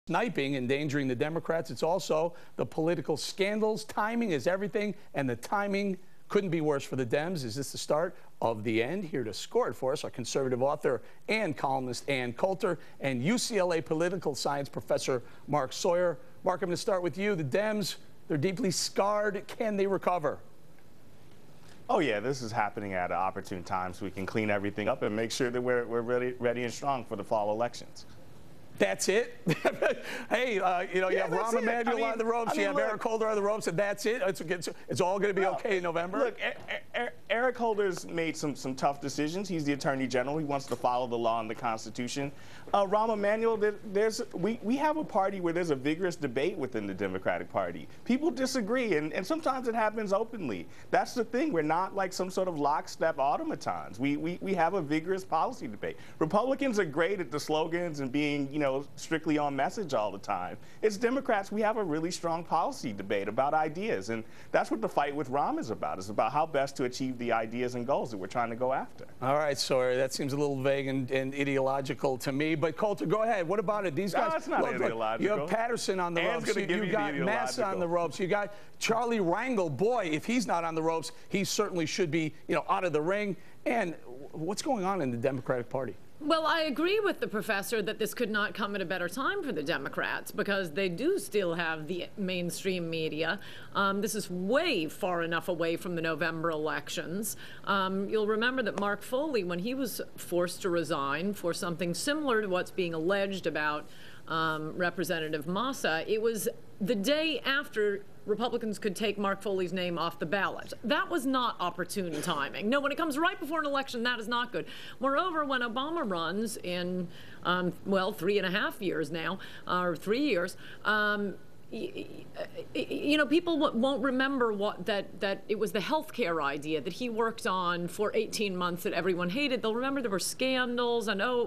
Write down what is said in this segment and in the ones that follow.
sniping endangering the Democrats. It's also the political scandals. Timing is everything, and the timing couldn't be worse for the Dems. Is this the start of the end? Here to score it for us, our conservative author and columnist Ann Coulter and UCLA political science professor Mark Sawyer. Mark, I'm going to start with you. The Dems, they're deeply scarred. Can they recover? Oh, yeah, this is happening at an opportune time so we can clean everything up and make sure that we're ready and strong for the fall elections. That's it? Hey, you have Rahm Emanuel on the ropes, you have Eric Holder on the ropes, and that's it? It's all going to be okay in November? Look, Eric Holder's made some tough decisions. He's the Attorney General. He wants to follow the law and the Constitution. Rahm Emanuel, we have a party where there's a vigorous debate within the Democratic Party. People disagree, and sometimes it happens openly. That's the thing. We're not like some sort of lockstep automatons. We have a vigorous policy debate. Republicans are great at the slogans and being, strictly on message all the time. It's Democrats, we have a really strong policy debate about ideas, and that's what the fight with Rahm is about. It's about how best to achieve the ideas and goals that we're trying to go after. All right, Sawyer, that seems a little vague and ideological to me, but Coulter, go ahead. What about it? These guys, it's not ideological. You have Patterson on the ropes, you got Massa on the ropes, you got Charlie Rangel. Boy, if he's not on the ropes, he certainly should be, out of the ring. And what's going on in the Democratic Party? Well, I agree with the professor that this could not come at a better time for the Democrats because they do still have the mainstream media. This is way far enough away from the November elections. You'll remember that Mark Foley, when he was forced to resign for something similar to what's being alleged about Representative Massa, it was the day after Republicans could take Mark Foley's name off the ballot. That was not opportune timing. No, when it comes right before an election, that is not good. Moreover, when Obama runs in, 3.5 years now, or 3 years, people won't remember that it was the health care idea that he worked on for 18 months that everyone hated. They'll remember there were scandals and it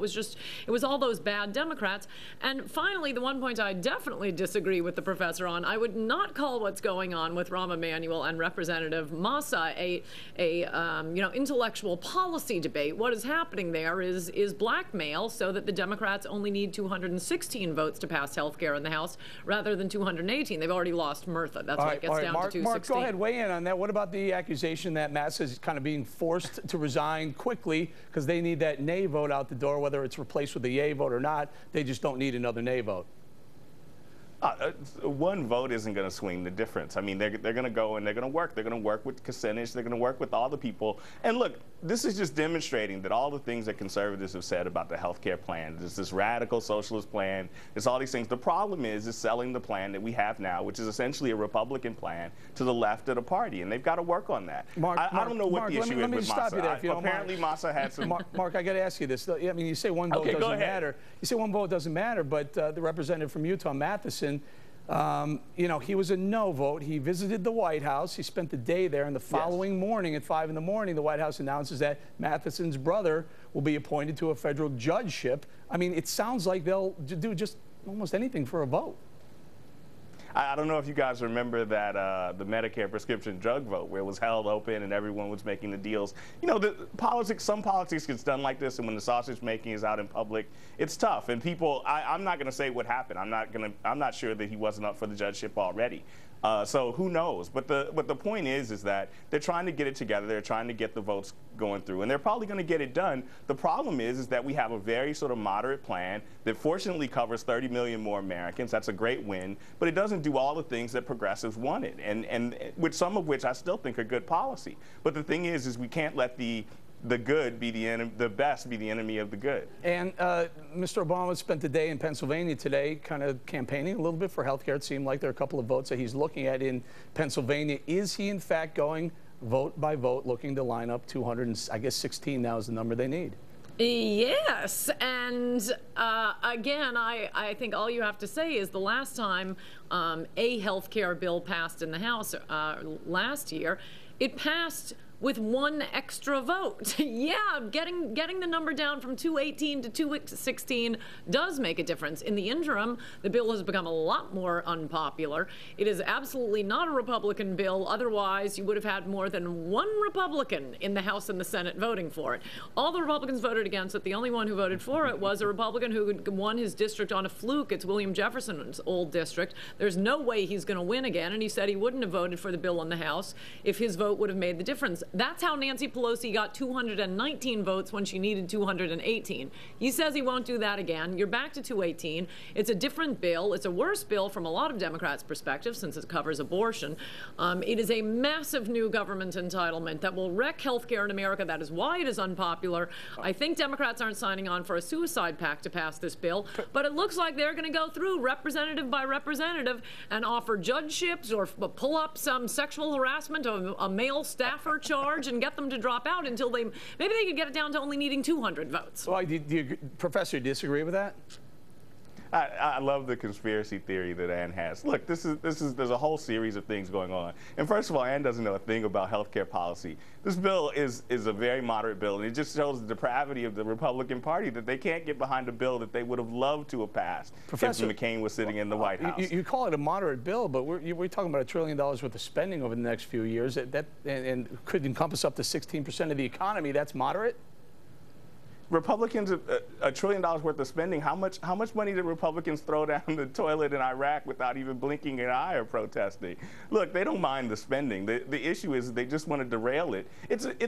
was all those bad Democrats. And finally, the one point I definitely disagree with the professor on, I would not call what's going on with Rahm Emanuel and Representative Massa a intellectual policy debate. What is happening there is blackmail so that the Democrats only need 216 votes to pass health care in the House rather than 218. They've already lost Murtha. That's why it gets down to 216. Mark, go ahead, weigh in on that. What about the accusation that Massa is kind of being forced to resign quickly because they need that nay vote out the door, whether it's replaced with a yay vote or not? They just don't need another nay vote. One vote isn't going to swing the difference. I mean, they're going to go and they're going to work. They're going to work with Kucinich. They're going to work with all the people. And look, this is just demonstrating that all the things that conservatives have said about the health care plan, there's this radical socialist plan, there's all these things. The problem is selling the plan that we have now, which is essentially a Republican plan to the left of the party. And they've got to work on that. I don't know what the issue is with Massa. Apparently, Massa had some... Mark, I got to ask you this. I mean, you say one vote doesn't matter. You say one vote doesn't matter, but the representative from Utah, Matheson, he was a no vote. He visited the White House. He spent the day there, and the following morning at 5 in the morning, the White House announces that Matheson's brother will be appointed to a federal judgeship. I mean, it sounds like they'll do just almost anything for a vote. I don't know if you guys remember that the Medicare prescription drug vote where it was held open and everyone was making the deals. Some politics gets done like this, and when the sausage making is out in public, it's tough. And people, I'm not going to say what happened. I'm not sure that he wasn't up for the judgeship already. So who knows? But the point is that they're trying to get it together. They're trying to get the votes going through, and they're probably going to get it done. The problem is that we have a very sort of moderate plan that fortunately covers 30 million more Americans. That's a great win, but it doesn't do all the things that progressives wanted, and with some of which I still think are good policy. But the thing is we can't let the good be the enemy, the best be the enemy of the good. And Mr. Obama spent the day in Pennsylvania today kind of campaigning a little bit for health care. It seemed like there are a couple of votes that he's looking at in Pennsylvania. Is he, in fact, going vote by vote, looking to line up 216 now is the number they need? Yes, and again, I think all you have to say is the last time a health care bill passed in the House last year, it passed with one extra vote. Yeah, getting the number down from 218 to 216 does make a difference. In the interim, the bill has become a lot more unpopular. It is absolutely not a Republican bill. Otherwise, you would have had more than one Republican in the House and the Senate voting for it. All the Republicans voted against it. The only one who voted for it was a Republican who won his district on a fluke. It's William Jefferson's old district. There's no way he's going to win again, and he said he wouldn't have voted for the bill in the House if his vote would have made the difference. That's how Nancy Pelosi got 219 votes when she needed 218. He says he won't do that again. You're back to 218. It's a different bill. It's a worse bill from a lot of Democrats' perspective since it covers abortion. It is a massive new government entitlement that will wreck health care in America. That is why it is unpopular. I think Democrats aren't signing on for a suicide pact to pass this bill, but it looks like they're going to go through representative by representative and offer judgeships or pull up some sexual harassment of a male staffer charge and get them to drop out until maybe they could get it down to only needing 200 votes. Well, do you, Professor, disagree with that? I love the conspiracy theory that Ann has. Look, there's a whole series of things going on. And first of all, Ann doesn't know a thing about healthcare policy. This bill is a very moderate bill, and it just shows the depravity of the Republican Party that they can't get behind a bill that they would have loved to have passed Professor, if McCain was sitting in the White House. You call it a moderate bill, but we're talking about $1 trillion worth of spending over the next few years and could encompass up to 16% of the economy. That's moderate? Republicans, $1 trillion worth of spending. How much money did Republicans throw down the toilet in Iraq without even blinking an eye or protesting? Look, they don't mind the spending. The issue is they just want to derail it.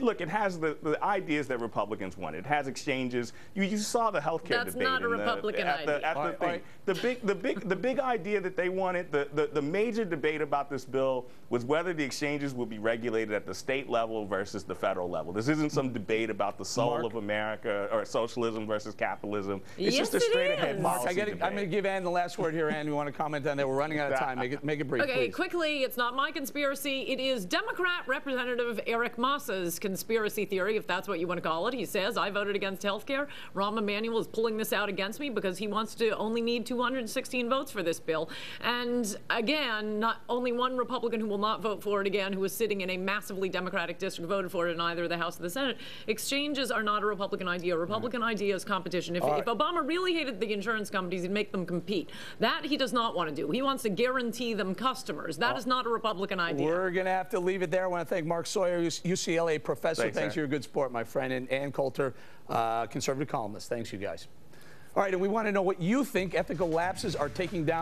Look, it has the ideas that Republicans want. It has exchanges. You saw the health care debate. That's not a Republican idea. The big idea that they wanted, the major debate about this bill was whether the exchanges would be regulated at the state level versus the federal level. This isn't some debate about the soul of America or socialism versus capitalism. It's just a straight-ahead policy debate. I'm going to give Ann the last word here. Ann, you want to comment on that? We're running out of time. Make it brief, Okay, please. quickly, it's not my conspiracy. It is Democrat Representative Eric Massa's conspiracy theory, if that's what you want to call it. He says, I voted against health care. Rahm Emanuel is pulling this out against me because he wants to only need 216 votes for this bill. And again, not only one Republican who will not vote for it again, who is sitting in a massively Democratic district, voted for it in either the House or the Senate. Exchanges are not a Republican idea. A Republican idea is competition. If Obama really hated the insurance companies, he'd make them compete. That he does not want to do. He wants to guarantee them customers. That is not a Republican idea. We're going to have to leave it there. I want to thank Mark Sawyer, UCLA professor. Thanks, you're a good sport, my friend. And Ann Coulter, conservative columnist. Thanks, you guys. All right, and we want to know what you think ethical lapses are taking down